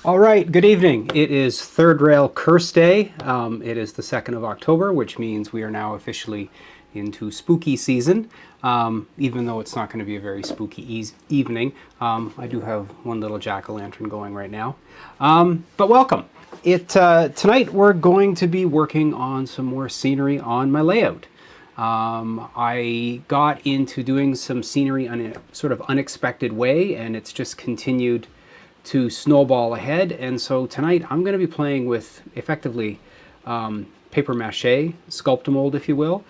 All right, good evening. It is Third Rail Curse Day. It is the 2nd of October, which means we are now officially into spooky season, even though it's not going to be a very spooky evening. I do have one little jack-o'-lantern going right now. But welcome. Tonight we're going to be working on some more scenery on my layout. I got into doing some scenery in a sort of unexpected way, and it's just continued to snowball ahead. And so tonight I'm going to be playing with effectively paper mache, sculpt-a-mold if you will,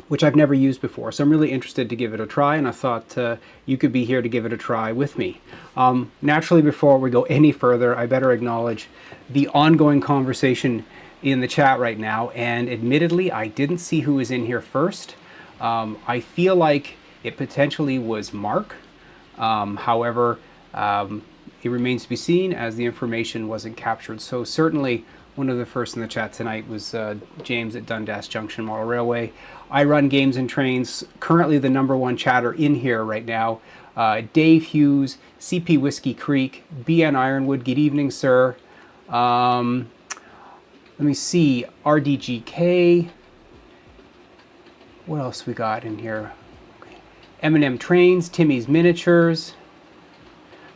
which I've never used before. So I'm really interested to give it a try, and I thought you could be here to give it a try with me. Naturally, before we go any further, I better acknowledge the ongoing conversation in the chat right now, and admittedly I didn't see who was in here first. I feel like it potentially was Mark. However, it remains to be seen as the information wasn't captured. So certainly one of the first in the chat tonight was James at Dundas Junction Model Railway. I run Games and Trains, currently the #1 chatter in here right now. Dave Hughes, CP Whiskey Creek, BN Ironwood, good evening, sir. Let me see, RDGK. What else we got in here? Okay. M&M Trains, Timmy's Miniatures.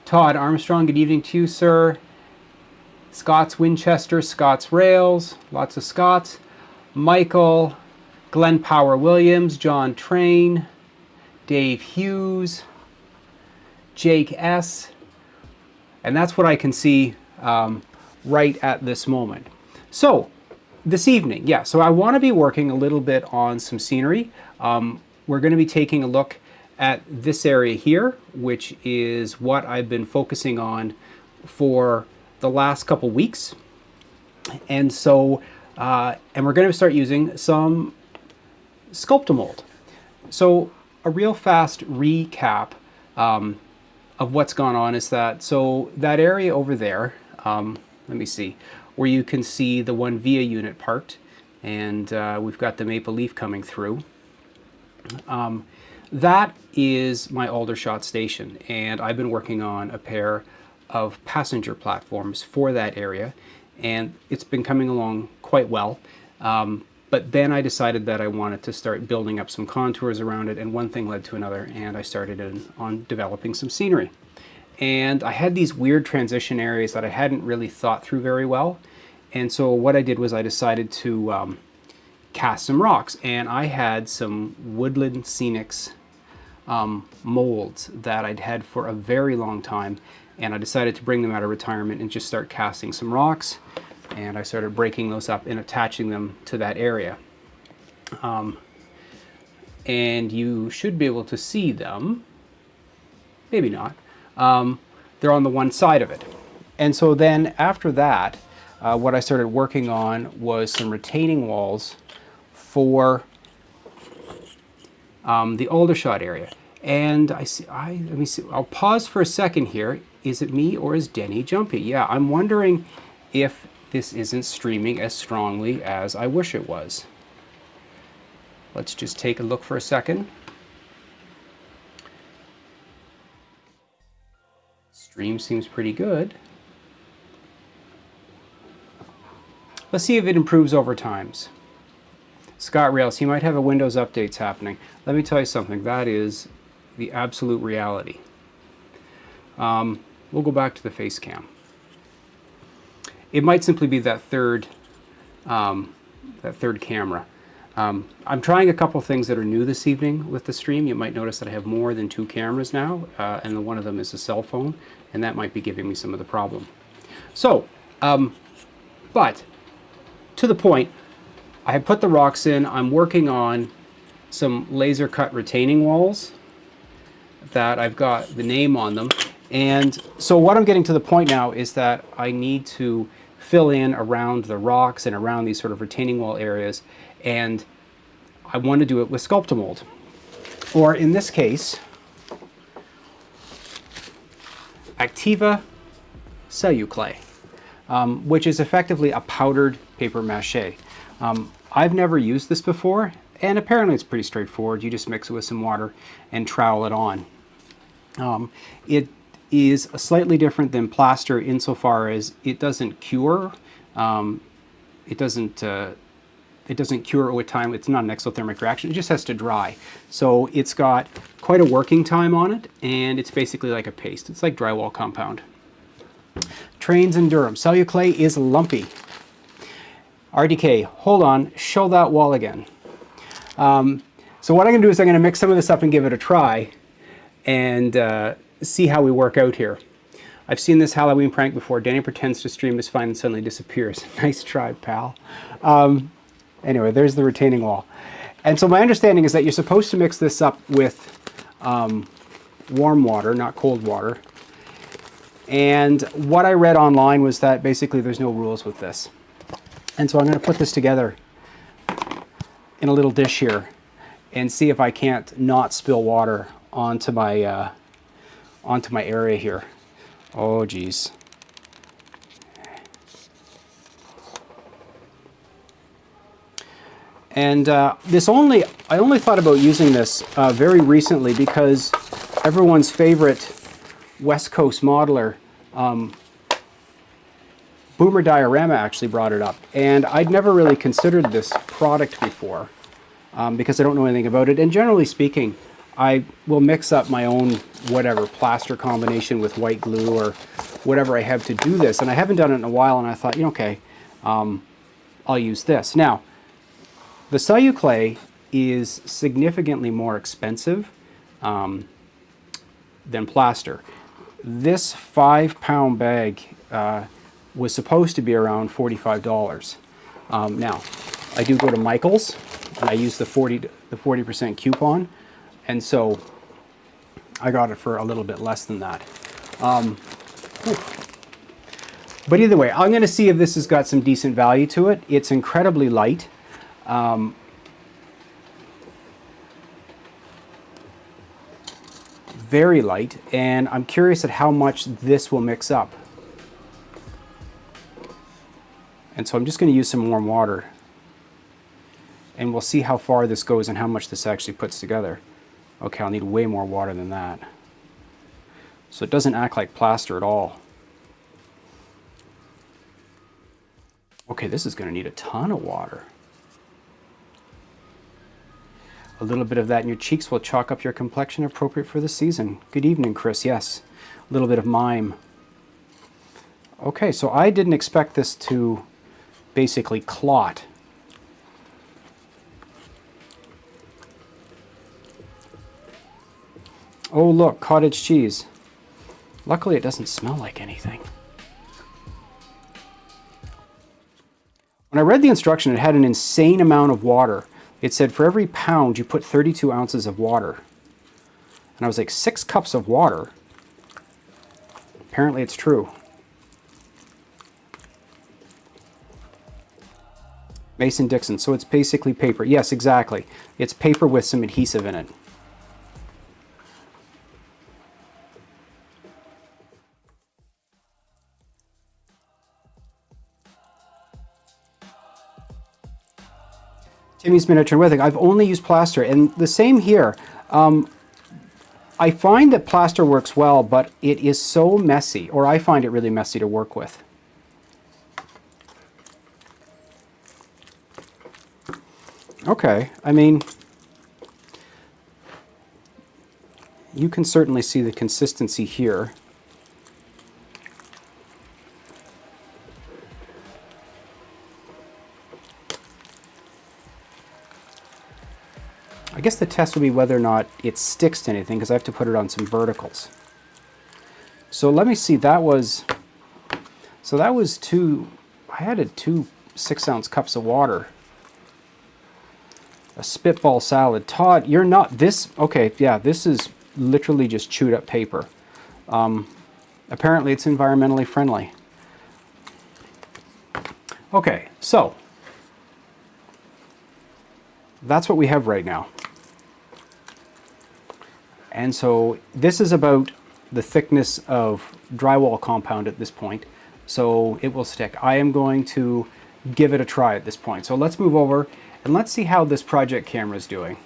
Todd Armstrong, good evening to you, sir. Scott's Winchester, Scott's Rails, lots of Scots. Michael, Glenn Power Williams, John Train, Dave Hughes, Jake S. And that's what I can see right at this moment. So, this evening, yeah, so I want to be working a little bit on some scenery. We're going to be taking a look at this area here, which is what I've been focusing on for the last couple weeks. And so, and we're going to start using some sculpt-a-mold. So a real fast recap of what's gone on is that, so that area over there, let me see, where you can see the one VIA unit parked, and we've got the maple leaf coming through. That is my Aldershot station, and I've been working on a pair of passenger platforms for that area, and it's been coming along quite well. But then I decided that I wanted to start building up some contours around it, and one thing led to another, and I started on developing some scenery. And I had these weird transition areas that I hadn't really thought through very well, and so what I did was I decided to cast some rocks, and I had some Woodland Scenics molds that I'd had for a very long time, and I decided to bring them out of retirement and just start casting some rocks, and I started breaking those up and attaching them to that area. And you should be able to see them, maybe not. They're on the one side of it. And so then after that, what I started working on was some retaining walls for the Aldershot area. And let me see, I'll pause for a second here. Is it me or is Denny jumpy? Yeah, I'm wondering if this isn't streaming as strongly as I wish it was. Let's just take a look for a second. Stream seems pretty good. Let's see if it improves over times. Scott Rails, he might have a Windows updates happening. Let me tell you something, that is the absolute reality. We'll go back to the face cam. It might simply be that third camera. I'm trying a couple things that are new this evening with the stream. You might notice that I have more than 2 cameras now, and one of them is a cell phone, and that might be giving me some of the problem. So, but to the point, I have put the rocks in. I'm working on some laser cut retaining walls that I've got the name on them. And so what I'm getting to the point now is that I need to fill in around the rocks and around these sort of retaining wall areas. And I want to do it with sculpt-a-mold. Or in this case, Activa Celluclay, which is effectively a powdered paper mache. I've never used this before, and apparently it's pretty straightforward. You just mix it with some water and trowel it on. is slightly different than plaster insofar as it doesn't cure. It doesn't cure with time. It's not an exothermic reaction. It just has to dry. So it's got quite a working time on it, and it's basically like a paste. It's like drywall compound. Trains in Durham. Celluclay is lumpy. RDK, hold on, show that wall again. So what I'm going to do is I'm going to mix some of this up and give it a try and see how we work out here. I've seen this Halloween prank before. Denny pretends to stream is fine and suddenly disappears. Nice try, pal. Anyway, there's the retaining wall. And so my understanding is that you're supposed to mix this up with warm water, not cold water. And what I read online was that basically there's no rules with this. And so I'm going to put this together in a little dish here and see if I can't not spill water onto my area here. Oh, geez. And I only thought about using this very recently because everyone's favorite West Coast modeler, Boomer Diorama, actually brought it up. And I'd never really considered this product before because I don't know anything about it. And generally speaking, I will mix up my own whatever plaster combination with white glue or whatever I have to do this. And I haven't done it in a while, and I thought, okay, I'll use this. Now, the Celluclay is significantly more expensive than plaster. This 5-pound bag was supposed to be around $45. Now, I do go to Michael's, and I use the 40% coupon, and so I got it for a little bit less than that. But either way, I'm going to see if this has got some decent value to it. It's incredibly light. Very light, and I'm curious at how much this will mix up. And so I'm just going to use some warm water, and we'll see how far this goes and how much this actually puts together. Okay, I'll need way more water than that. So it doesn't act like plaster at all. Okay, this is going to need a ton of water. A little bit of that in your cheeks will chalk up your complexion, appropriate for the season. Good evening, Kris. Yes, a little bit of mime. Okay, so I didn't expect this to basically clot. Oh, look, cottage cheese. Luckily, it doesn't smell like anything. When I read the instruction, it had an insane amount of water. It said for every pound, you put 32 ounces of water. And I was like, 6 cups of water? Apparently, it's true. Mason-Dixon, so it's basically paper. Yes, exactly. It's paper with some adhesive in it. Timmy's Miniature Weathering. I've only used plaster, and the same here. I find that plaster works well, but it is so messy, or I find it really messy to work with. Okay, I mean, you can certainly see the consistency here. I guess the test will be whether or not it sticks to anything, because I have to put it on some verticals. So let me see, that was 2, I added 2 6-ounce cups of water. A spitball salad. Todd, you're not, this, okay, yeah, this is literally just chewed up paper. Apparently it's environmentally friendly. Okay, so that's what we have right now. And so this is about the thickness of drywall compound at this point, so it will stick. I am going to give it a try at this point. So let's move over and let's see how this project camera is doing.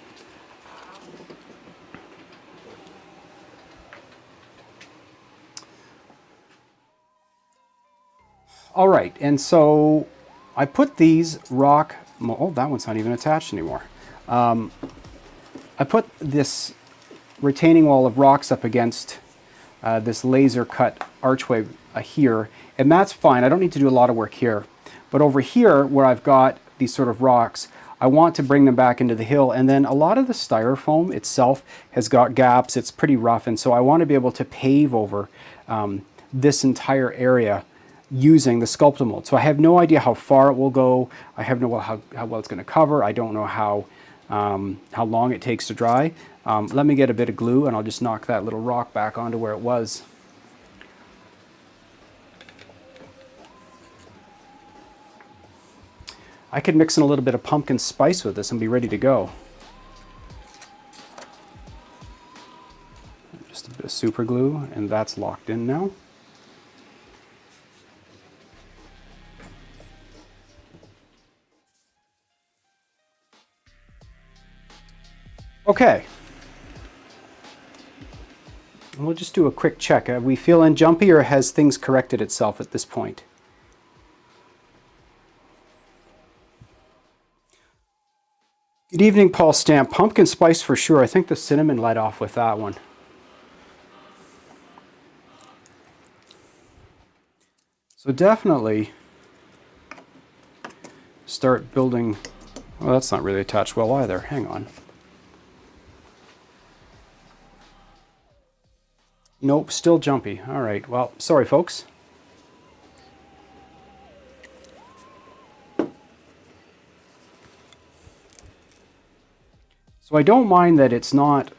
All right, and so I put these rock, oh, that one's not even attached anymore. I put this retaining wall of rocks up against this laser cut archway here, and that's fine. I don't need to do a lot of work here. But over here, where I've got these sort of rocks, I want to bring them back into the hill, and then a lot of the styrofoam itself has got gaps. It's pretty rough, and so I want to be able to pave over this entire area using the sculptor mold. So I have no idea how far it will go. I have no idea how well it's going to cover. I don't know how long it takes to dry. Let me get a bit of glue and I'll just knock that little rock back onto where it was. I could mix in a little bit of pumpkin spice with this and be ready to go. Just a bit of super glue, and that's locked in now. Okay. And we'll just do a quick check. Are we feeling jumpy, or has things corrected itself at this point? Good evening, Paul Stamp. Pumpkin spice for sure. I think the cinnamon led off with that one. So definitely start building. Well, that's not really attached well either. Hang on. Nope, still jumpy. All right, well, sorry, folks. So I don't mind that it's not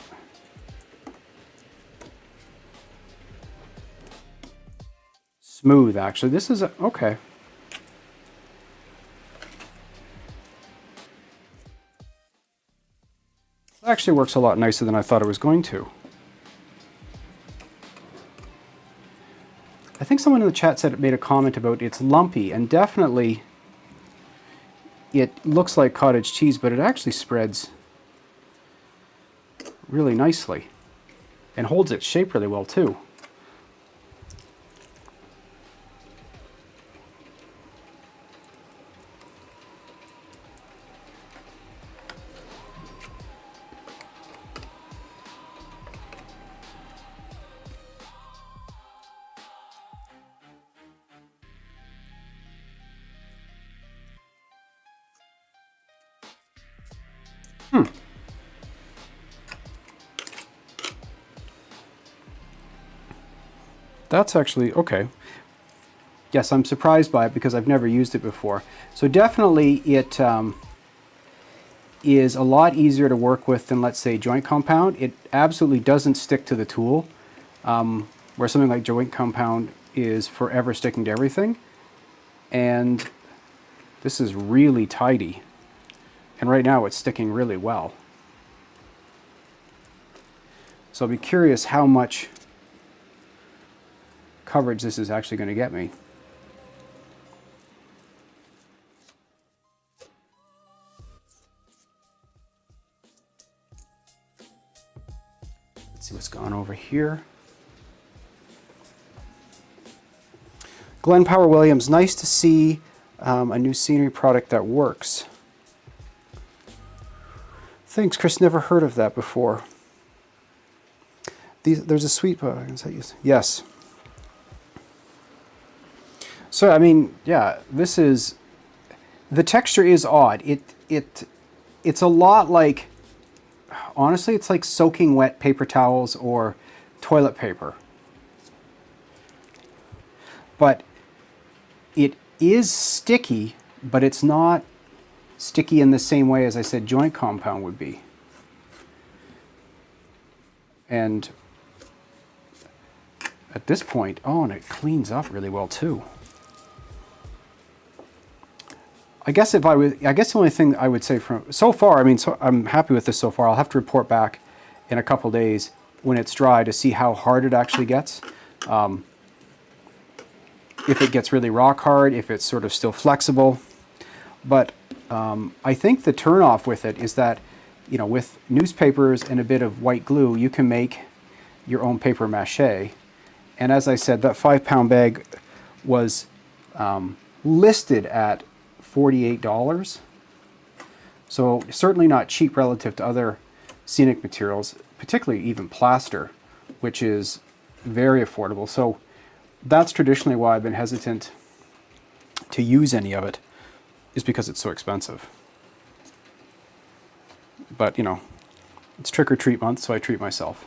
smooth, actually. This is okay. It actually works a lot nicer than I thought it was going to. I think someone in the chat said it made a comment about it's lumpy, and definitely it looks like cottage cheese, but it actually spreads really nicely and holds its shape really well too. That's actually okay. Yes, I'm surprised by it because I've never used it before. So definitely it is a lot easier to work with than, let's say, joint compound. It absolutely doesn't stick to the tool, where something like joint compound is forever sticking to everything. And this is really tidy. And right now it's sticking really well. So I'll be curious how much coverage this is actually going to get me. Let's see what's gone over here. Glenn Power Williams, nice to see a new scenery product that works. Thanks, Kris, never heard of that before. There's a sweet, yes. So, I mean, yeah, this is, the texture is odd. It's a lot like, honestly, it's like soaking wet paper towels or toilet paper. But it is sticky, but it's not sticky in the same way as I said joint compound would be. And at this point, oh, and it cleans up really well too. I guess the only thing I would say from so far, I mean, I'm happy with this so far. I'll have to report back in a couple days when it's dry to see how hard it actually gets. If it gets really rock hard, if it's sort of still flexible. But I think the turnoff with it is that, you know, with newspapers and a bit of white glue, you can make your own paper mache. And as I said, that 5-pound bag was listed at $48. So certainly not cheap relative to other scenic materials, particularly even plaster, which is very affordable. So that's traditionally why I've been hesitant to use any of it, is because it's so expensive. But, you know, it's trick or treat month, so I treat myself.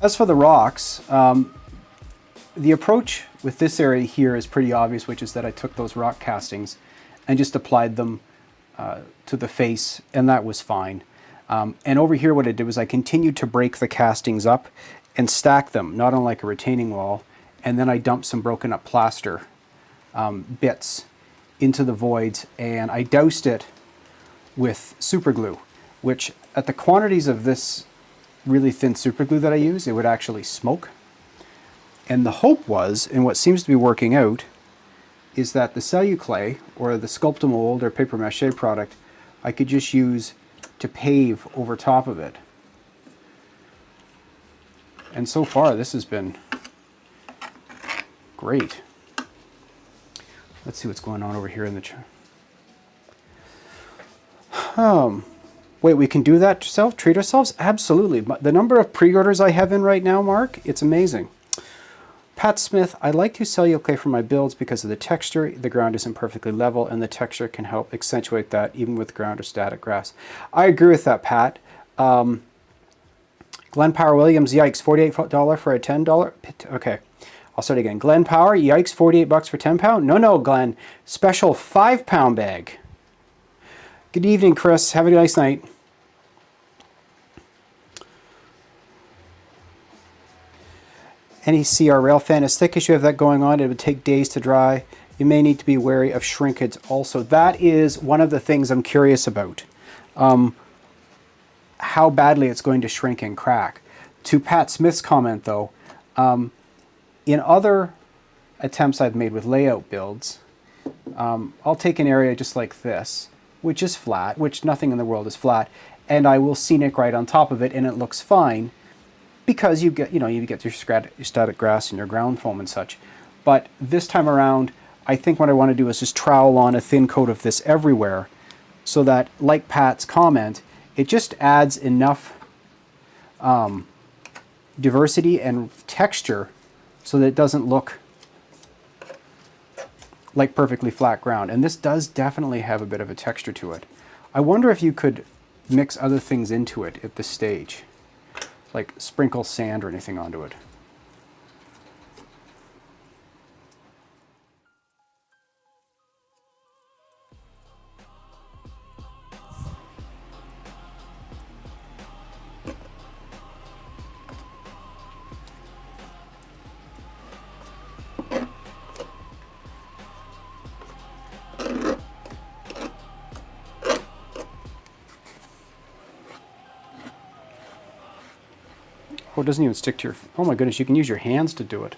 As for the rocks, the approach with this area here is pretty obvious, which is that I took those rock castings and just applied them to the face, and that was fine. And over here what I did was I continued to break the castings up and stack them, not unlike a retaining wall, and then I dumped some broken up plaster bits into the voids, and I doused it with super glue, which at the quantities of this really thin super glue that I use, it would actually smoke. And the hope was, and what seems to be working out, is that the celluclay or the Sculptamold or paper mache product I could just use to pave over top of it. And so far this has been great. Let's see what's going on over here in the wait, we can do that treat ourselves? Absolutely. The number of pre-orders I have in right now, Mark, it's amazing. Pat Smith, I like to celluloid for my builds because of the texture. The ground isn't perfectly level, and the texture can help accentuate that even with ground or static grass. I agree with that, Pat. Glenn Power Williams, yikes, $48 for a $10. Okay, I'll start again. Glenn Power, yikes, $48 for 10 pound. No, Glenn, special 5 pound bag. Good evening, Kris. Have a nice night. NECR Railfan, as thick as you have that going on, it would take days to dry. You may need to be wary of shrinkage also. That is one of the things I'm curious about. How badly it's going to shrink and crack. To Pat Smith's comment though, in other attempts I've made with layout builds, I'll take an area just like this, which is flat, which nothing in the world is flat, and I will scenic right on top of it and it looks fine, because you get your static grass and your ground foam and such. But this time around, I think what I want to do is just trowel on a thin coat of this everywhere, so that, like Pat's comment, it just adds enough diversity and texture so that it doesn't look like perfectly flat ground. And this does definitely have a bit of a texture to it. I wonder if you could mix other things into it at this stage, like sprinkle sand or anything onto it. Oh, it doesn't even stick to your... Oh my goodness, you can use your hands to do it.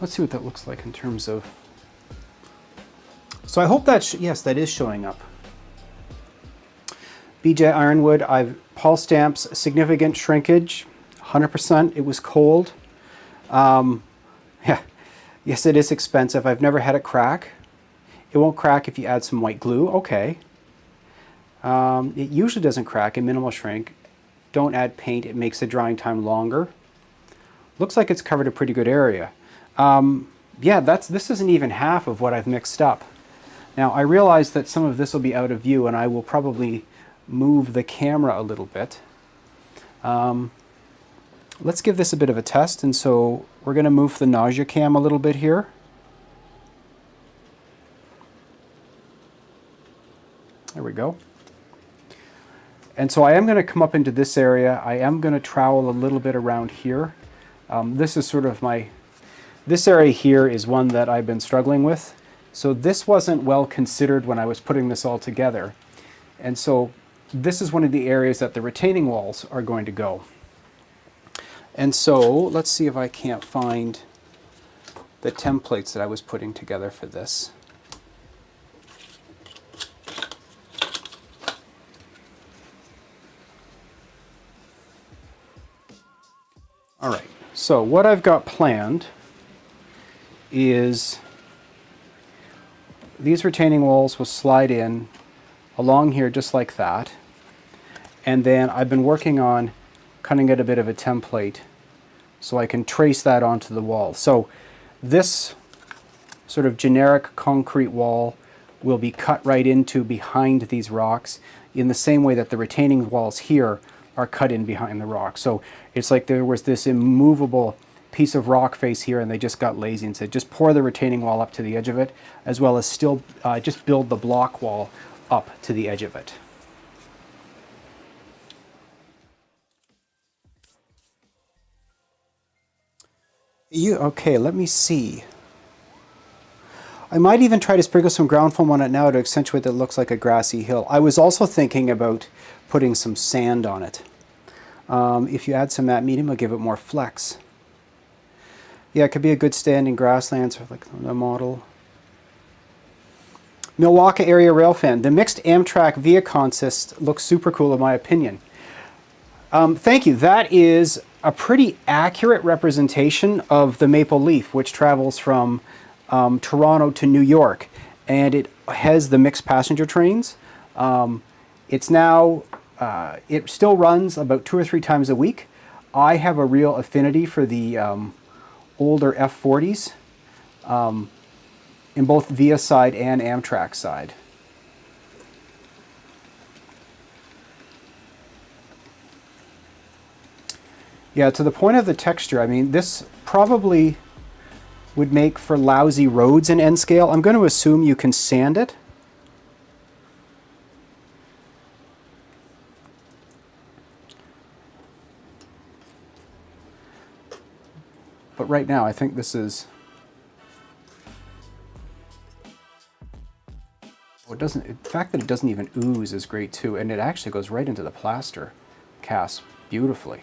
Let's see what that looks like in terms of... So I hope that... yes, that is showing up. BJ Ironwood, Paul Stamps, significant shrinkage, 100%. It was cold. Yeah, yes, it is expensive. I've never had it crack. It won't crack if you add some white glue. Okay. It usually doesn't crack in minimal shrink. Don't add paint. It makes the drying time longer. Looks like it's covered a pretty good area. Yeah, this isn't even half of what I've mixed up. Now, I realize that some of this will be out of view, and I will probably move the camera a little bit. Let's give this a bit of a test, and so we're going to move the nausea cam a little bit here. There we go. And so I am going to come up into this area. I am going to trowel a little bit around here. This is sort of this area here is one that I've been struggling with. So this wasn't well considered when I was putting this all together. And so this is one of the areas that the retaining walls are going to go. And so let's see if I can't find the templates that I was putting together for this. All right, so what I've got planned is these retaining walls will slide in along here just like that. And then I've been working on cutting out a bit of a template so I can trace that onto the wall. So this sort of generic concrete wall will be cut right into behind these rocks in the same way that the retaining walls here are cut in behind the rock. So it's like there was this immovable piece of rock face here and they just got lazy and said just pour the retaining wall up to the edge of it, as well as still just build the block wall up to the edge of it. Okay, let me see. I might even try to sprinkle some ground foam on it now to accentuate that it looks like a grassy hill. I was also thinking about putting some sand on it. If you add some matte medium, it'll give it more flex. Yeah, it could be a good standing grassland, sort of like the model. Milwaukee area rail fan. The mixed Amtrak via consist looks super cool in my opinion. Thank you. That is a pretty accurate representation of the Maple Leaf, which travels from Toronto to New York, and it has the mixed passenger trains. It's now, it still runs about 2 or 3 times a week. I have a real affinity for the older F40s in both Via side and Amtrak side. Yeah, to the point of the texture, I mean, this probably would make for lousy roads in N scale. I'm going to assume you can sand it. But right now, I think this is... Oh, it doesn't, the fact that it doesn't even ooze is great too, and it actually goes right into the plaster cast beautifully.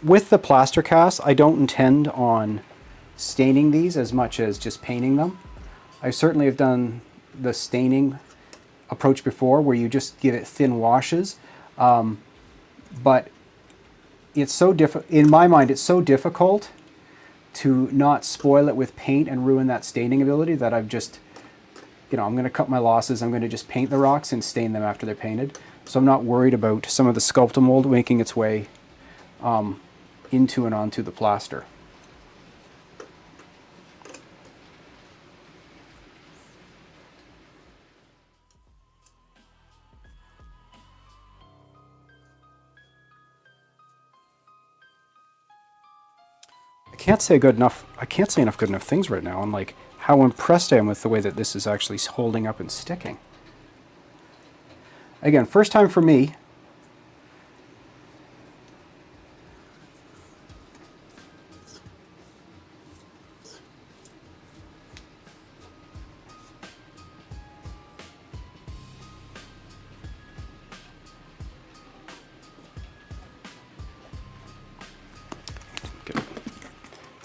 With the plaster cast, I don't intend on staining these as much as just painting them. I certainly have done the staining approach before where you just give it thin washes, but it's so in my mind, it's so difficult to not spoil it with paint and ruin that staining ability that I've just, you know, I'm going to cut my losses. I'm going to just paint the rocks and stain them after they're painted. So I'm not worried about some of the Sculptamold making its way into and onto the plaster. I can't say enough good enough things right now on like how impressed I am with the way that this is actually holding up and sticking. Again, first time for me.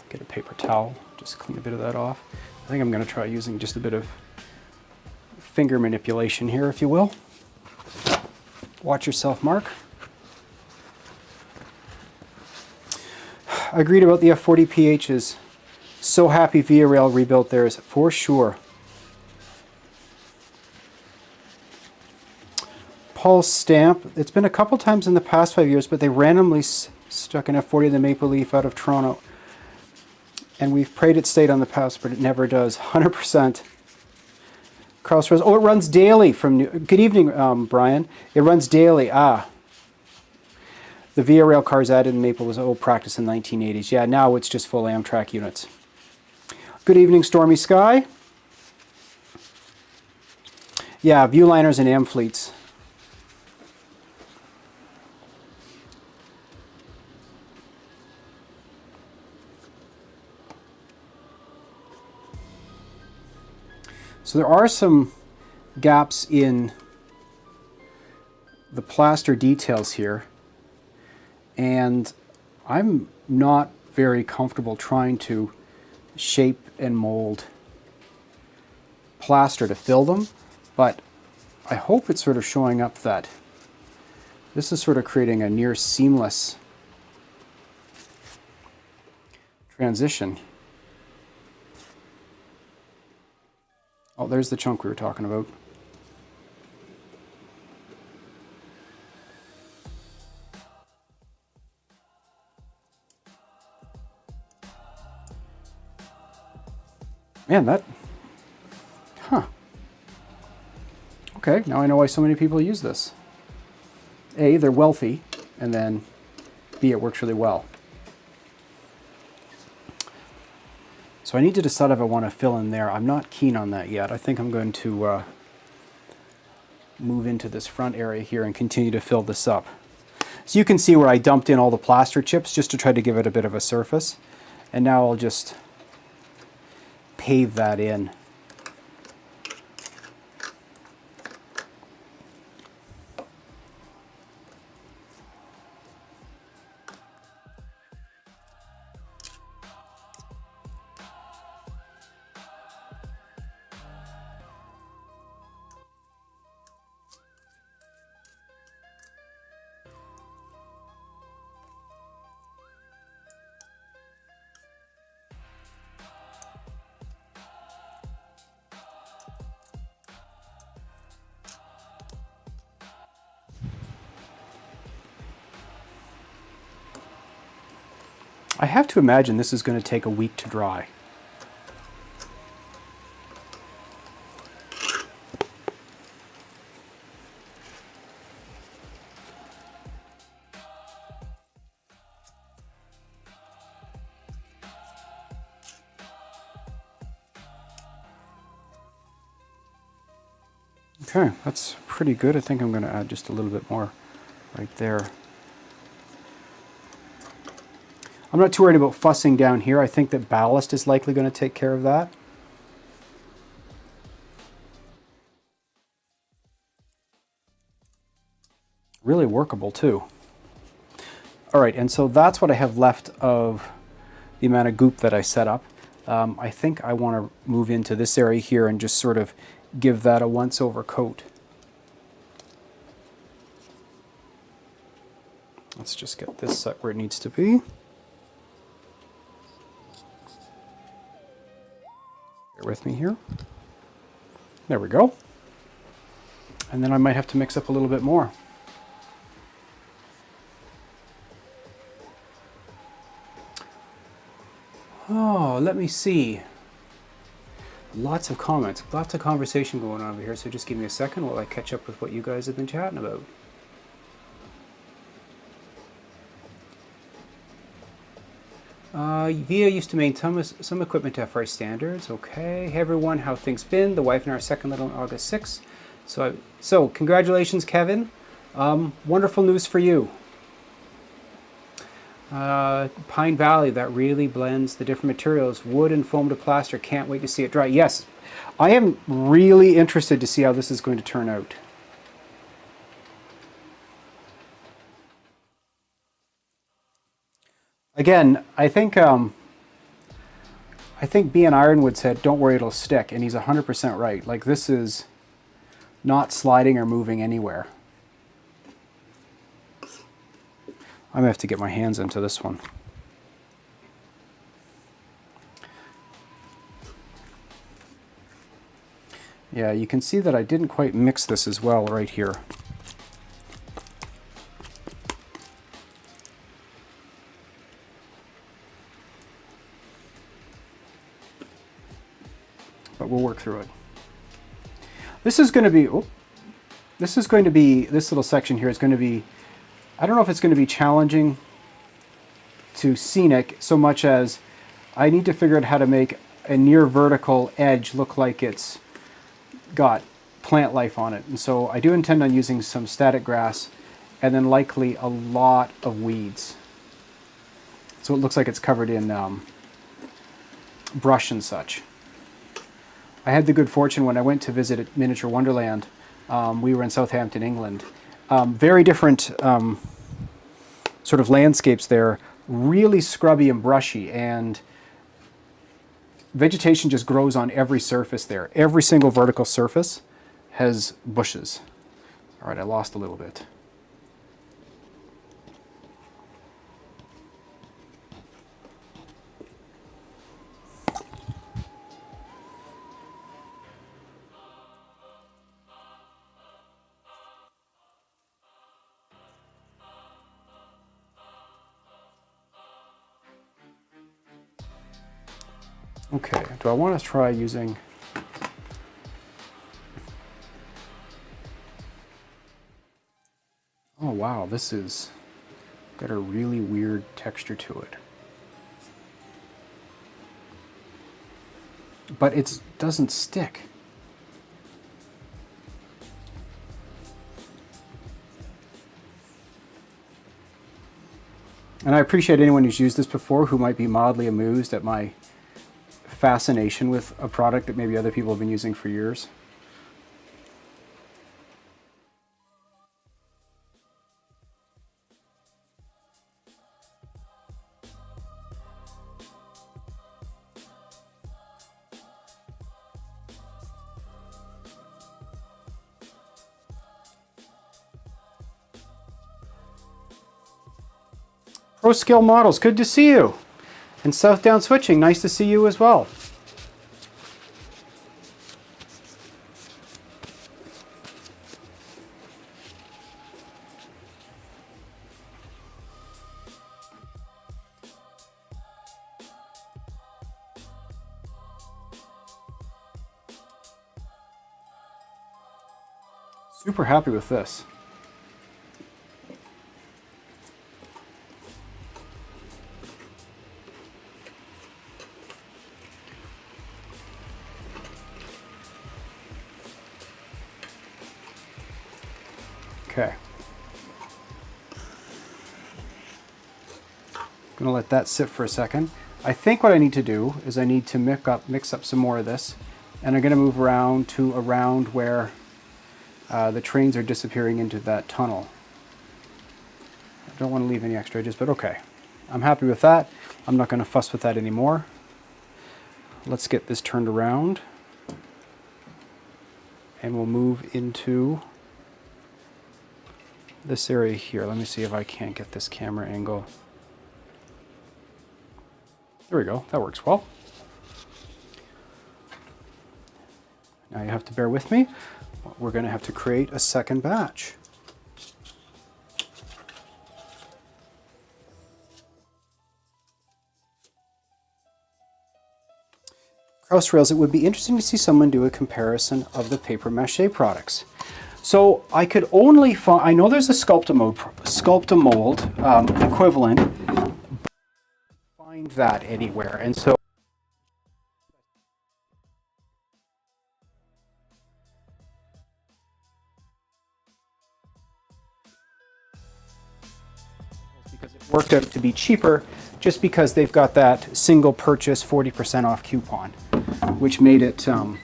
Get a paper towel, just clean a bit of that off. I think I'm going to try using just a bit of finger manipulation here, if you will. Watch yourself, Mark. Agreed about the F40 PHs. So happy Via Rail rebuilt theirs, for sure. Paul Stamp, it's been a couple times in the past 5 years, but they randomly stuck an F40 in the Maple Leaf out of Toronto. And we've prayed it stayed on the past, but it never does. 100%. Crossroads. Oh, it runs daily from New... Good evening, Brian. It runs daily. Ah. The Via Rail cars added in Maple was old practice in the 1980s. Yeah, now it's just full Amtrak units. Good evening, Stormy Sky. Yeah, Viewliners and Amfleets. So there are some gaps in the plaster details here, and I'm not very comfortable trying to shape and mold plaster to fill them, but I hope it's sort of showing up that this is sort of creating a near seamless transition. Oh, there's the chunk we were talking about. Man, that... Huh. Okay, now I know why so many people use this. A, they're wealthy, and then B, it works really well. So I need to decide if I want to fill in there. I'm not keen on that yet. I think I'm going to move into this front area here and continue to fill this up. So you can see where I dumped in all the plaster chips just to try to give it a bit of a surface. And now I'll just pave that in. I have to imagine this is going to take a week to dry. Okay, that's pretty good. I think I'm going to add just a little bit more right there. I'm not too worried about fussing down here. I think that ballast is likely going to take care of that. Really workable too. All right, and so that's what I have left of the amount of goop that I set up. I think I want to move into this area here and just sort of give that a once-over coat. Let's just get this set where it needs to be. Bear with me here. There we go. And then I might have to mix up a little bit more. Oh, let me see. Lots of comments, lots of conversation going on over here, so just give me a second while I catch up with what you guys have been chatting about. Via used to maintain some equipment to FRA standards. Okay. Hey everyone, how things been? The wife and I are second little on August 6th. So congratulations, Kevin. Wonderful news for you. Pine Valley, that really blends the different materials, wood and foam to plaster. Can't wait to see it dry. Yes, I am really interested to see how this is going to turn out. Again, I think B and Ironwood said, "Don't worry, it'll stick," and he's 100% right. Like, this is not sliding or moving anywhere. I'm going to have to get my hands into this one. Yeah, you can see that I didn't quite mix this as well right here. But we'll work through it. This is going to be, this little section here is going to be, I don't know if it's going to be challenging to scenic so much as I need to figure out how to make a near vertical edge look like it's got plant life on it. And so I do intend on using some static grass and then likely a lot of weeds. So it looks like it's covered in brush and such. I had the good fortune when I went to visit at Miniature Wonderland, we were in Southampton, England. Very different sort of landscapes there, really scrubby and brushy, and vegetation just grows on every surface there. Every single vertical surface has bushes. All right, I lost a little bit. Okay, do I want to try using... Oh wow, this is got a really weird texture to it. But it doesn't stick. And I appreciate anyone who's used this before who might be mildly amused at my fascination with a product that maybe other people have been using for years. Pro Scale Models, good to see you. And South Down Switching, nice to see you as well. Super happy with this. Okay. I'm gonna let that sit for a second. I think what I need to do is I need to mix up some more of this, and I'm gonna move around to around where the trains are disappearing into that tunnel. I don't want to leave any extra edges, but okay. I'm happy with that. I'm not going to fuss with that anymore. Let's get this turned around. And we'll move into this area here. Let me see if I can't get this camera angle. There we go. That works well. Now you have to bear with me. We're going to have to create a second batch. Krauss Rails, it would be interesting to see someone do a comparison of the paper mache products. So I could only find, I know there's a Sculpt-A-Mold equivalent, but I can't find that anywhere. And so because it worked out to be cheaper just because they've got that single purchase 40% off coupon, which made it a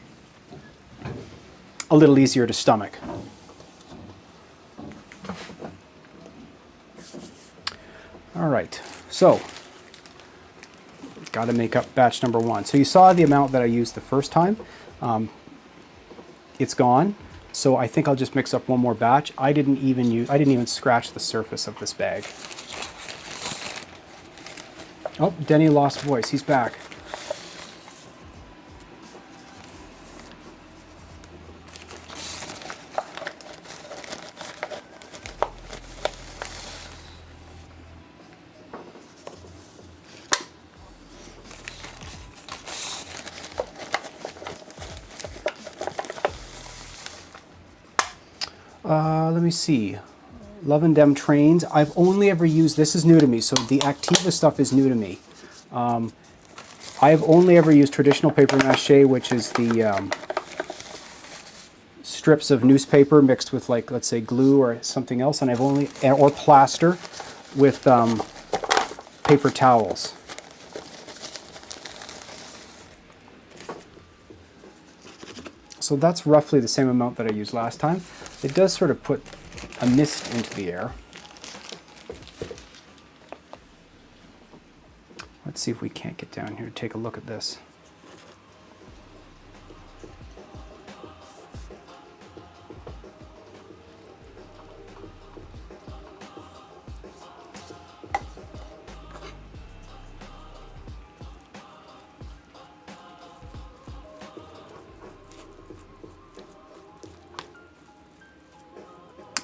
little easier to stomach. All right, so got to make up batch number 1. So you saw the amount that I used the first time. It's gone. So I think I'll just mix up one more batch. I didn't even scratch the surface of this bag. Oh, Denny lost voice. He's back. Let me see. Love and Dem trains. I've only ever used, this is new to me, so the Activa stuff is new to me. I've only ever used traditional paper mache, which is the strips of newspaper mixed with, like, let's say glue or something else, and or plaster with paper towels. So that's roughly the same amount that I used last time. It does sort of put a mist into the air. Let's see if we can't get down here to take a look at this.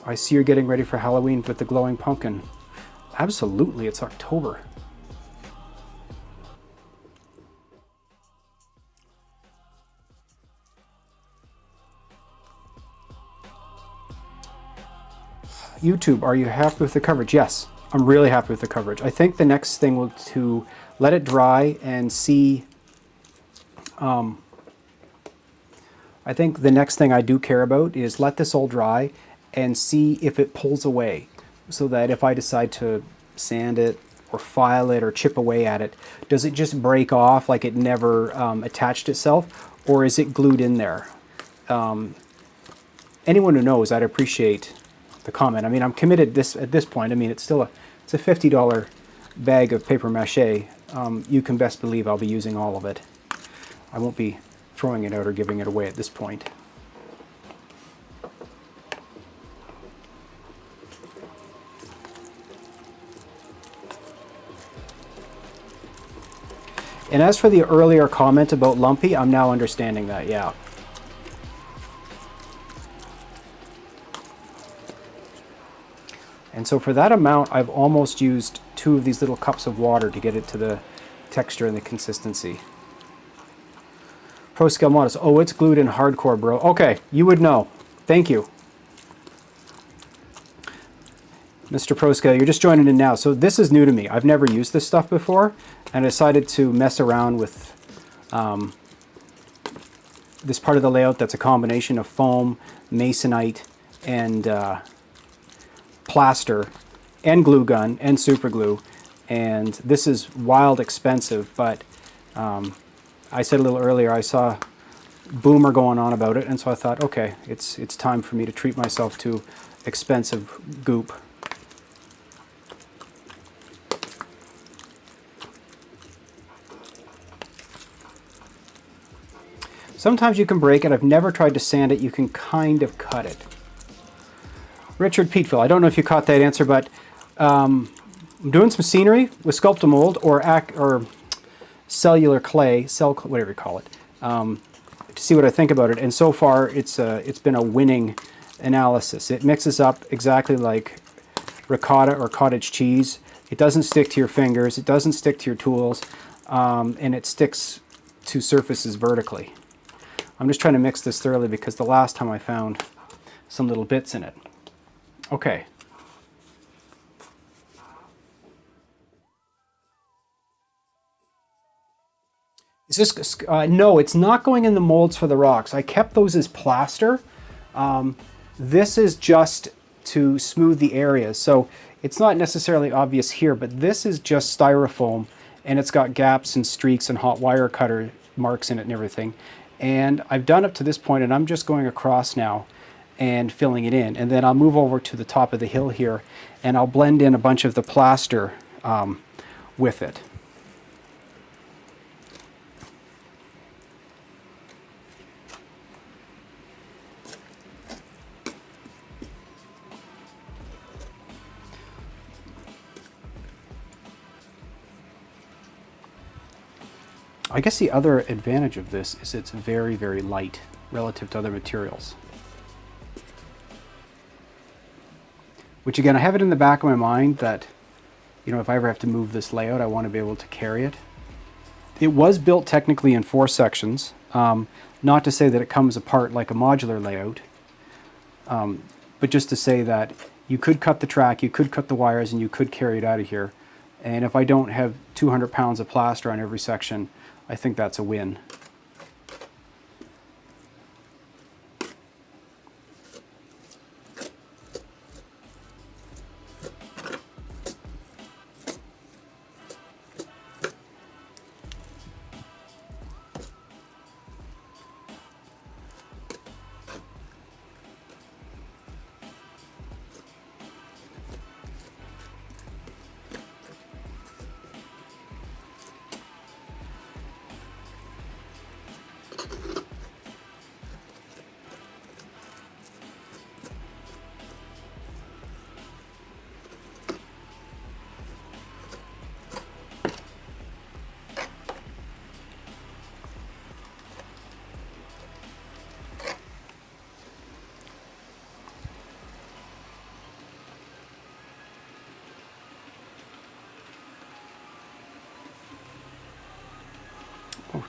I see you're getting ready for Halloween with the glowing pumpkin. Absolutely, it's October. YouTube, are you happy with the coverage? Yes, I'm really happy with the coverage. I think the next thing will to let it dry and see. I think the next thing I do care about is let this all dry and see if it pulls away, so that if I decide to sand it or file it or chip away at it, does it just break off like it never attached itself, or is it glued in there? Anyone who knows, I'd appreciate the comment. I mean, I'm committed at this point. I mean, it's a $50 bag of paper mache. You can best believe I'll be using all of it. I won't be throwing it out or giving it away at this point. And as for the earlier comment about lumpy, I'm now understanding that, yeah. And so for that amount, I've almost used 2 of these little cups of water to get it to the texture and the consistency. Pro Scale Models. Oh, it's glued in hardcore, bro. Okay, you would know. Thank you. Mr. Pro Scale, you're just joining in now. So this is new to me. I've never used this stuff before, and I decided to mess around with this part of the layout that's a combination of foam, masonite, and plaster, and glue gun, and super glue. And this is wild expensive, but I said a little earlier, I saw Boomer going on about it, and so I thought, okay, it's time for me to treat myself to expensive goop. Sometimes you can break it. I've never tried to sand it. You can kind of cut it. Richard Peatville, I don't know if you caught that answer, but I'm doing some scenery with Sculpt-A-Mold or cellular clay, whatever you call it, to see what I think about it. And so far, it's been a winning analysis. It mixes up exactly like ricotta or cottage cheese. It doesn't stick to your fingers. It doesn't stick to your tools, and it sticks to surfaces vertically. I'm just trying to mix this thoroughly because the last time I found some little bits in it. Okay. Is this, no, it's not going in the molds for the rocks. I kept those as plaster. This is just to smooth the areas. So it's not necessarily obvious here, but this is just styrofoam, and it's got gaps and streaks and hot wire cutter marks in it and everything. And I've done up to this point, and I'm just going across now and filling it in. And then I'll move over to the top of the hill here, and I'll blend in a bunch of the plaster with it. I guess the other advantage of this is it's very, very light relative to other materials. Which again, I have it in the back of my mind that, you know, if I ever have to move this layout, I want to be able to carry it. It was built technically in 4 sections, not to say that it comes apart like a modular layout, but just to say that you could cut the track, you could cut the wires, and you could carry it out of here. And if I don't have 200 pounds of plaster on every section, I think that's a win.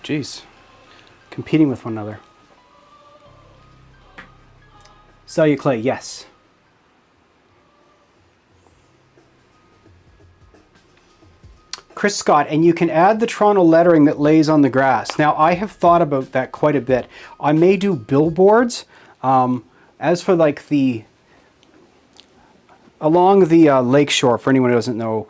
geez. Competing with one another. Celluclay, yes. Chris Scott, and you can add the Toronto lettering that lays on the grass. Now, I have thought about that quite a bit. I may do billboards. As for like along the lake shore, for anyone who doesn't know,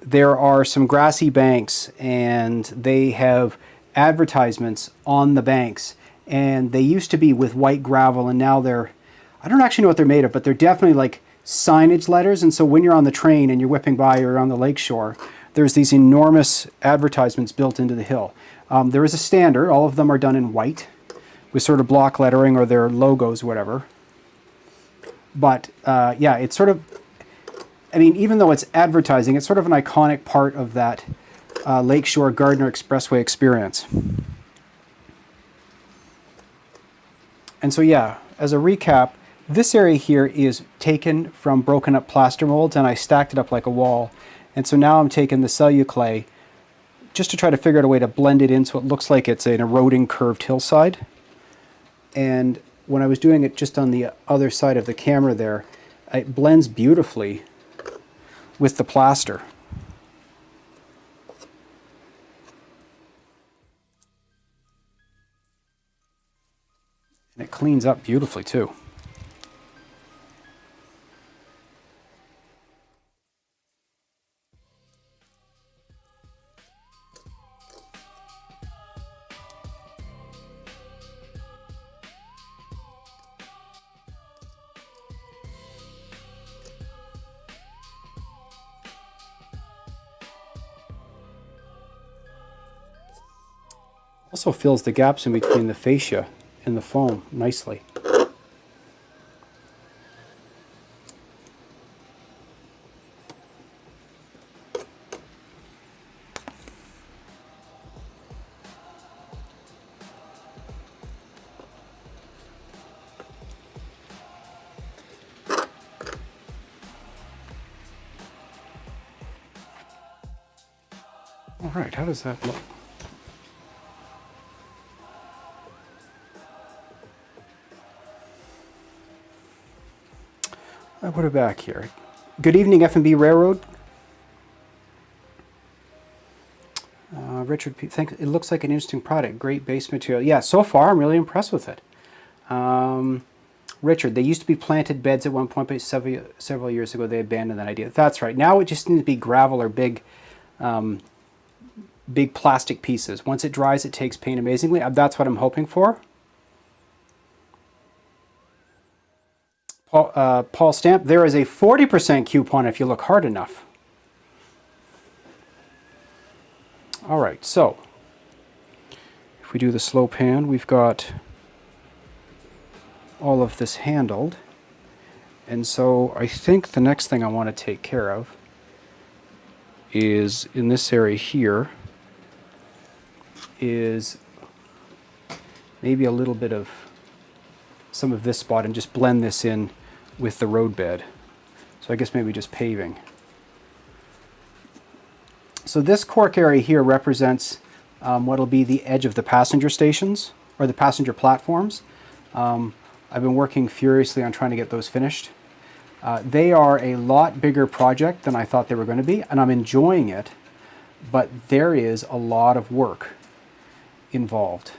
there are some grassy banks, and they have advertisements on the banks. And they used to be with white gravel, and now they're, I don't actually know what they're made of, but they're definitely like signage letters. And so when you're on the train and you're whipping by or on the lake shore, there's these enormous advertisements built into the hill. There is a standard. All of them are done in white with sort of block lettering or their logos, whatever. But yeah, it's sort of, I mean, even though it's advertising, it's sort of an iconic part of that Lakeshore Gardner Expressway experience. And so yeah, as a recap, this area here is taken from broken up plaster molds, and I stacked it up like a wall. And so now I'm taking the celluclay just to try to figure out a way to blend it in so it looks like it's an eroding curved hillside. And when I was doing it just on the other side of the camera there, it blends beautifully with the plaster. And it cleans up beautifully too. Also fills the gaps in between the fascia and the foam nicely. All right, how does that look? I put it back here. Good evening, F&B Railroad. Richard, thanks. It looks like an interesting product. Great base material. Yeah, so far I'm really impressed with it. Richard, they used to be planted beds at one point, but several years ago they abandoned that idea. That's right. Now it just needs to be gravel or big plastic pieces. Once it dries, it takes paint amazingly. That's what I'm hoping for. Paul Stamp, there is a 40% coupon if you look hard enough. All right, so if we do the slow pan, we've got all of this handled. And so I think the next thing I want to take care of is in this area here is maybe a little bit of some of this spot and just blend this in with the roadbed. So I guess maybe just paving. So this cork area here represents what will be the edge of the passenger stations or the passenger platforms. I've been working furiously on trying to get those finished. They are a lot bigger project than I thought they were going to be, and I'm enjoying it, but there is a lot of work involved.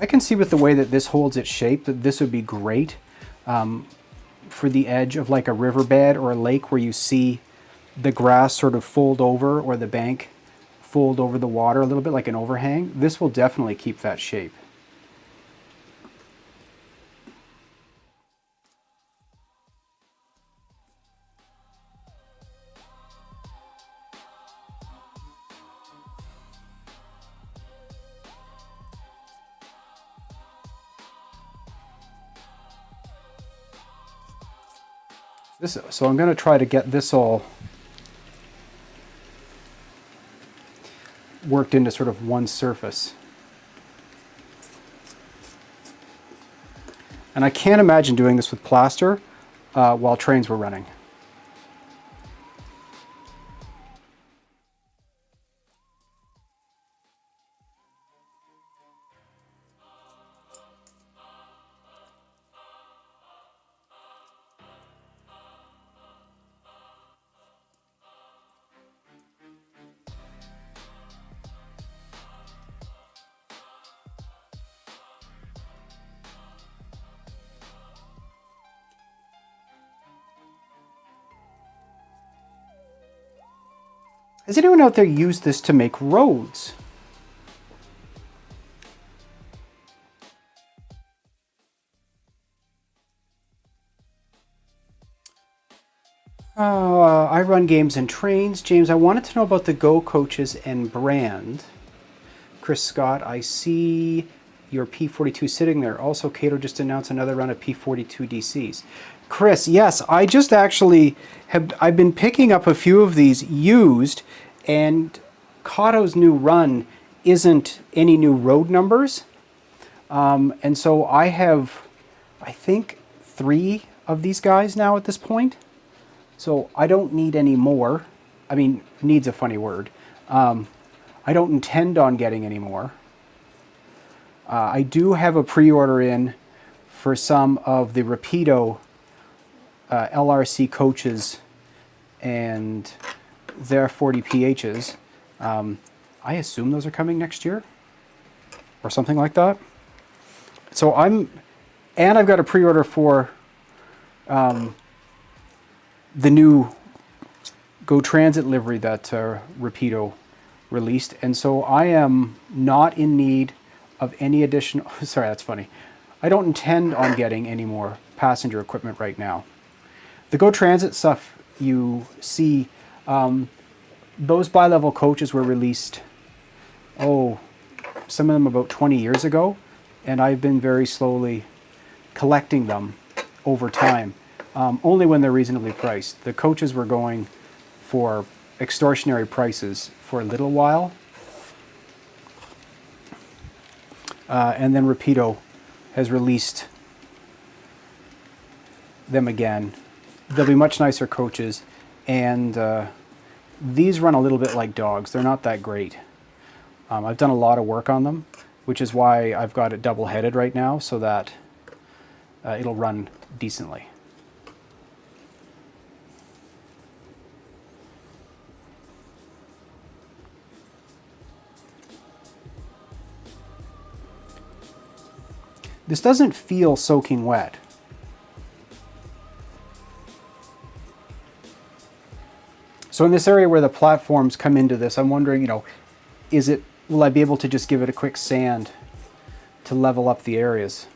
I can see with the way that this holds its shape that this would be great for the edge of like a riverbed or a lake where you see the grass sort of fold over or the bank fold over the water a little bit like an overhang. This will definitely keep that shape. So I'm going to try to get this all worked into sort of one surface. And I can't imagine doing this with plaster while trains were running. Has anyone out there used this to make roads? I run games and trains. James, I wanted to know about the Go coaches and brand. Chris Scott, I see your P42 sitting there. Also, Cato just announced another run of P42 DCs. Chris, yes, I just actually I've been picking up a few of these used, and Cato's new run isn't any new road numbers. And so I have, I think, 3 of these guys now at this point. So I don't need any more. I mean, need's a funny word. I don't intend on getting any more. I do have a pre-order in for some of the Rapido LRC coaches and their 40 PHs. I assume those are coming next year or something like that. So and I've got a pre-order for the new Go Transit livery that Rapido released, and so I am not in need of any additional, sorry, that's funny. I don't intend on getting any more passenger equipment right now. The Go Transit stuff you see, those bi-level coaches were released, some of them about 20 years ago, and I've been very slowly collecting them over time, only when they're reasonably priced. The coaches were going for extortionary prices for a little while. And then Rapido has released them again. They'll be much nicer coaches, and these run a little bit like dogs. They're not that great. I've done a lot of work on them, which is why I've got it double-headed right now, so that it'll run decently. This doesn't feel soaking wet. So in this area where the platforms come into this, I'm wondering, will I be able to just give it a quick sand to level up the areas?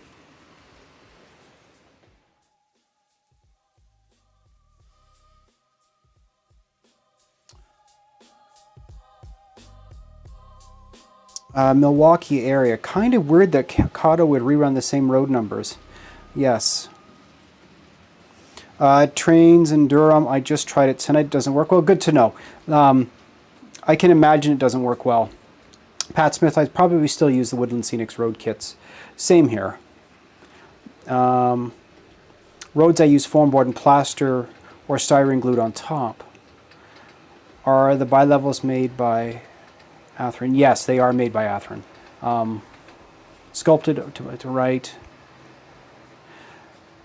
Milwaukee area. Kind of weird that Cato would rerun the same road numbers. Yes. Trains in Durham. I just tried it tonight. It doesn't work well. Good to know. I can imagine it doesn't work well. Pat Smith, I'd probably still use the Woodland Scenics road kits. Same here. Roads I use foam board and plaster or styrene glued on top. Are the bi-levels made by Atherin? Yes, they are made by Atherin. Sculpted to right.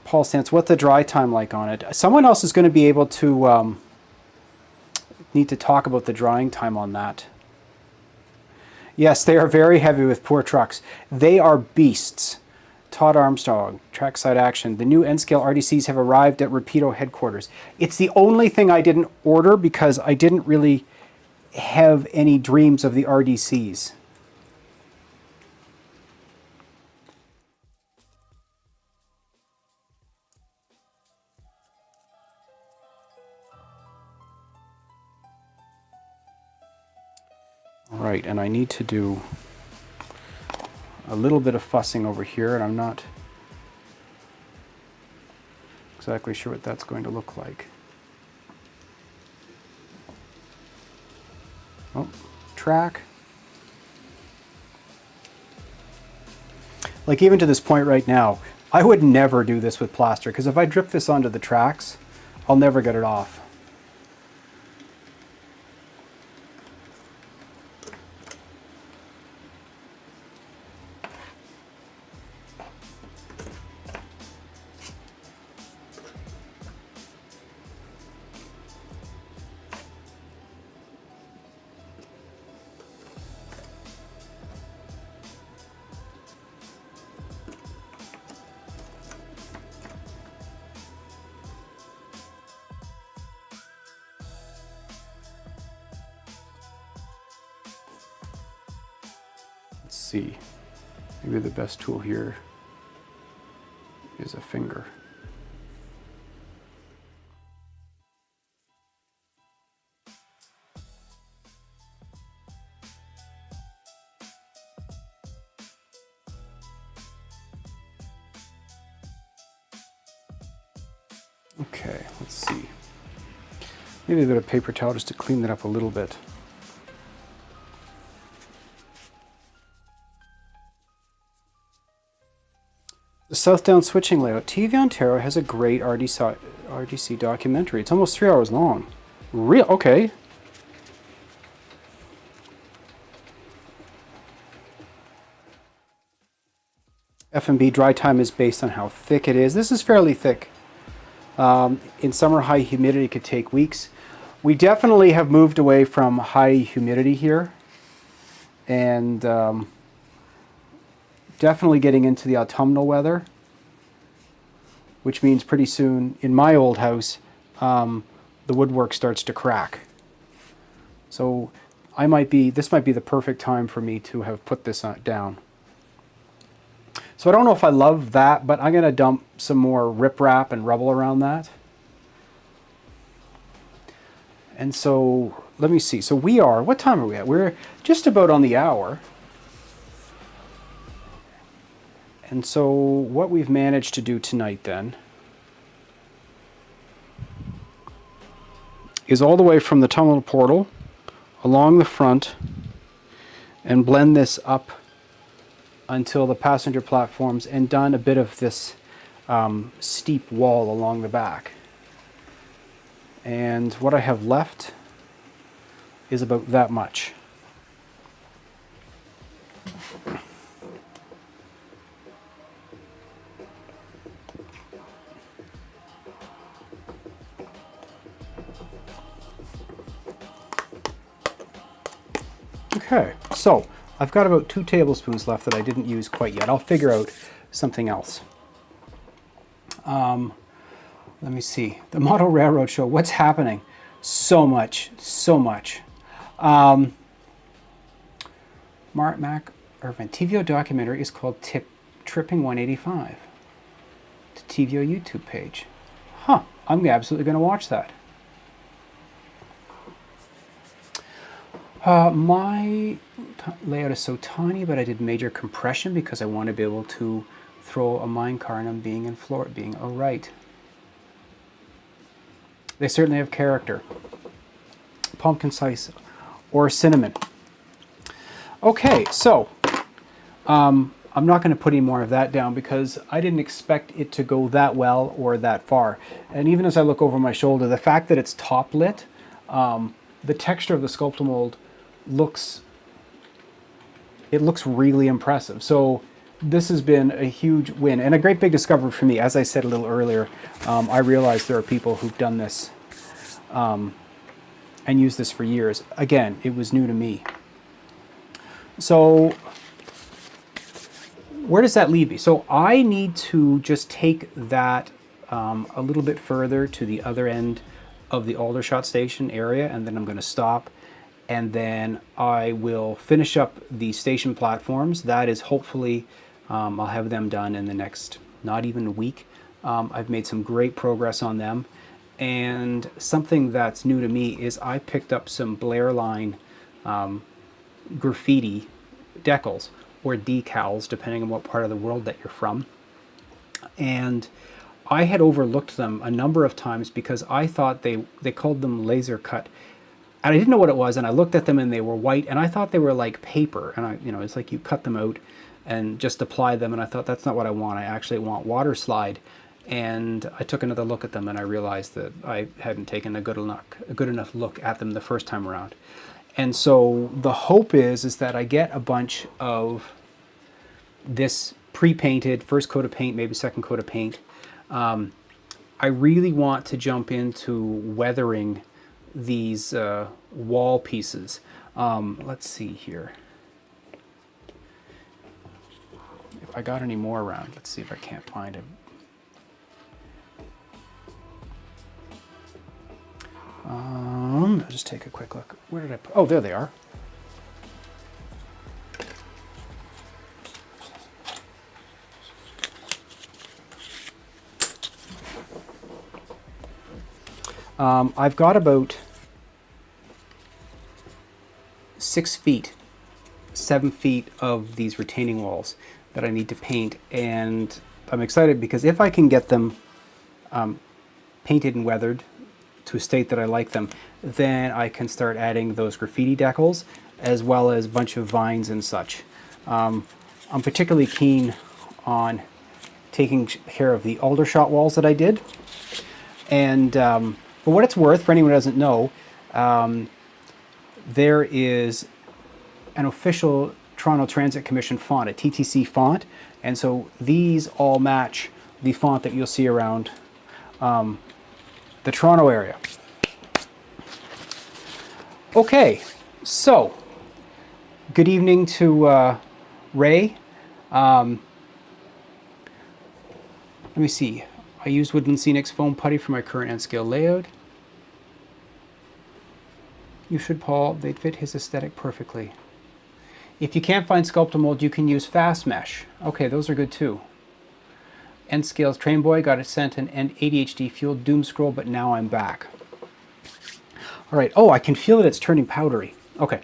Paul Stance, what's the dry time like on it? Someone else is going to be able to need to talk about the drying time on that. Yes, they are very heavy with poor trucks. They are beasts. Todd Armstrong, Trackside Action. The new N Scale RDCs have arrived at Rapido headquarters. It's the only thing I didn't order because I didn't really have any dreams of the RDCs. All right, and I need to do a little bit of fussing over here, and I'm not exactly sure what that's going to look like. Oh, track. Like even to this point right now, I would never do this with plaster, because if I drip this onto the tracks, I'll never get it off. Let's see. Maybe the best tool here is a finger. Okay, let's see. Maybe a bit of paper towel just to clean that up a little bit. The Southdown switching layout. TV Ontario has a great RDC documentary. It's almost 3 hours long. Real? Okay. FMB dry time is based on how thick it is. This is fairly thick. In summer, high humidity could take weeks. We definitely have moved away from high humidity here, and definitely getting into the autumnal weather, which means pretty soon in my old house, the woodwork starts to crack. So this might be the perfect time for me to have put this down. So I don't know if I love that, but I'm going to dump some more riprap and rubble around that. And so let me see. So what time are we at? We're just about on the hour. And so what we've managed to do tonight then is all the way from the tunnel portal along the front and blend this up until the passenger platforms, and done a bit of this steep wall along the back. And what I have left is about that much. Okay, so I've got about 2 tablespoons left that I didn't use quite yet. I'll figure out something else. Let me see. The Model Railroad Show. What's happening? So much, so much. Mac Irvin. TVO documentary is called Tripping 185. The TVO YouTube page. Huh. I'm absolutely going to watch that. My layout is so tiny, but I did major compression because I want to be able to throw a mine car and I'm being in Florida, being all right. They certainly have character. Pumpkin spice or cinnamon. Okay, so I'm not going to put any more of that down because I didn't expect it to go that well or that far. And even as I look over my shoulder, the fact that it's top lit, the texture of the sculpture mold looks really impressive. So this has been a huge win and a great big discovery for me. As I said a little earlier, I realized there are people who've done this and used this for years. Again, it was new to me. So where does that leave me? So I need to just take that a little bit further to the other end of the Aldershot station area, and then I'm going to stop, and then I will finish up the station platforms. That is hopefully, I'll have them done in the next, not even a week. I've made some great progress on them, and something that's new to me is I picked up some Blair Line graffiti decals or decals, depending on what part of the world that you're from. And I had overlooked them a number of times because I thought they called them laser cut, and I didn't know what it was. And I looked at them and they were white, and I thought they were like paper. And it's like you cut them out, and just apply them. And I thought, that's not what I want. I actually want water slide. And I took another look at them and I realized that I hadn't taken a good enough look at them the first time around. And so the hope is that I get a bunch of this pre-painted, first coat of paint, maybe second coat of paint. I really want to jump into weathering these wall pieces. Let's see here. If I got any more around, let's see if I can't find them. I'll just take a quick look. Where did I put? Oh, there they are. I've got about 6 feet, 7 feet of these retaining walls that I need to paint, and I'm excited because if I can get them painted and weathered to a state that I like them, then I can start adding those graffiti decals as well as a bunch of vines and such. I'm particularly keen on taking care of the Aldershot walls that I did, and for what it's worth, for anyone who doesn't know, there is an official Toronto Transit Commission font, a TTC font, and so these all match the font that you'll see around the Toronto area. Okay, so good evening to Ray. Let me see. I use Woodland Scenics foam putty for my current N Scale layout. You should, Paul. They'd fit his aesthetic perfectly. If you can't find Sculptamold, you can use Fast Mesh. Okay, those are good too. N Scale's Train Boy got it sent an ADHD fueled doom scroll, but now I'm back. All right. Oh, I can feel that it's turning powdery. Okay.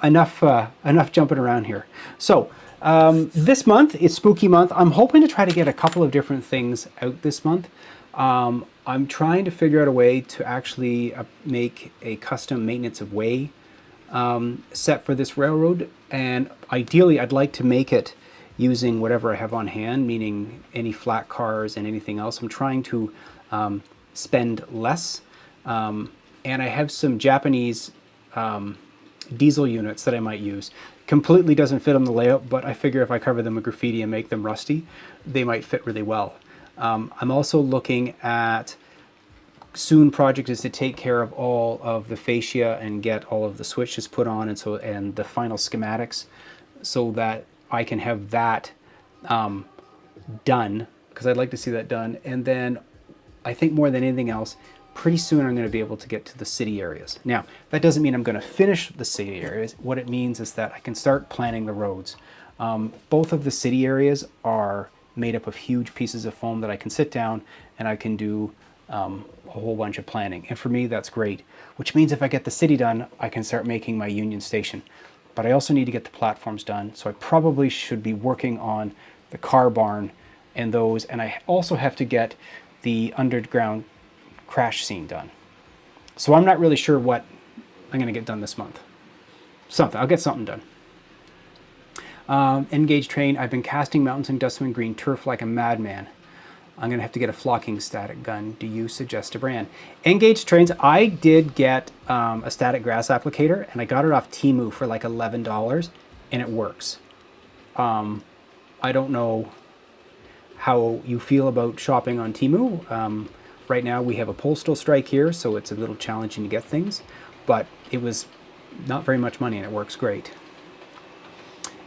Enough jumping around here. So this month is Spooky Month. I'm hoping to try to get a couple of different things out this month. I'm trying to figure out a way to actually make a custom maintenance of way set for this railroad, and ideally I'd like to make it using whatever I have on hand, meaning any flat cars and anything else. I'm trying to spend less, and I have some Japanese diesel units that I might use. Completely doesn't fit on the layout, but I figure if I cover them with graffiti and make them rusty, they might fit really well. I'm also looking at, soon project is to take care of all of the fascia and get all of the switches put on, and the final schematics, so that I can have that done, because I'd like to see that done. And then I think more than anything else, pretty soon I'm going to be able to get to the city areas. Now, that doesn't mean I'm going to finish the city areas. What it means is that I can start planning the roads. Both of the city areas are made up of huge pieces of foam that I can sit down and I can do a whole bunch of planning. And for me, that's great, which means if I get the city done, I can start making my Union Station. But I also need to get the platforms done, so I probably should be working on the car barn and those, and I also have to get the underground crash scene done. So I'm not really sure what I'm going to get done this month. I'll get something done. Engage train. I've been casting mountains in Dustman Green turf like a madman. I'm going to have to get a flocking static gun. Do you suggest a brand? Engage trains. I did get a static grass applicator, and I got it off Temu for like $11, and it works. I don't know how you feel about shopping on Temu. Right now we have a postal strike here, so it's a little challenging to get things, but it was not very much money and it works great.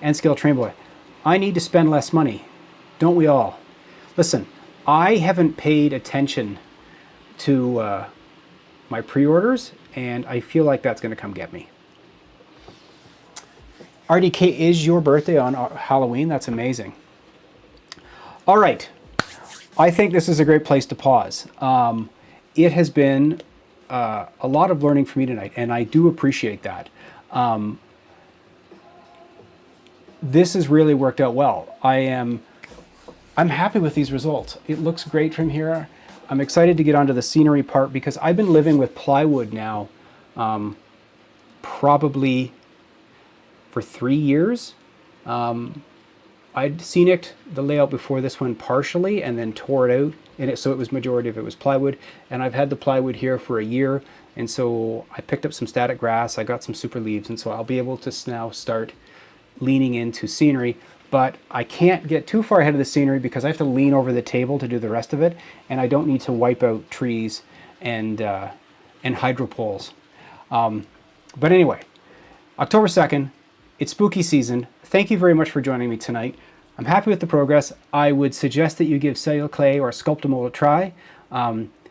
N Scale Train Boy. I need to spend less money. Don't we all? Listen, I haven't paid attention to my pre-orders, and I feel like that's going to come get me. RDK, is your birthday on Halloween? That's amazing. All right. I think this is a great place to pause. It has been a lot of learning for me tonight, and I do appreciate that. This has really worked out well. I'm happy with these results. It looks great from here. I'm excited to get onto the scenery part, because I've been living with plywood now probably for 3 years, I'd scenicked the layout before this one partially and then tore it out, and so it was majority of it was plywood, and I've had the plywood here for a year, and so I picked up some static grass, I got some super leaves, and so I'll be able to now start leaning into scenery. But I can't get too far ahead of the scenery because I have to lean over the table to do the rest of it, and I don't need to wipe out trees and hydropoles. But anyway, October 2nd, it's spooky season. Thank you very much for joining me tonight. I'm happy with the progress. I would suggest that you give cellular clay or Sculptamold a try.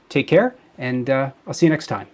Take care, and I'll see you next time.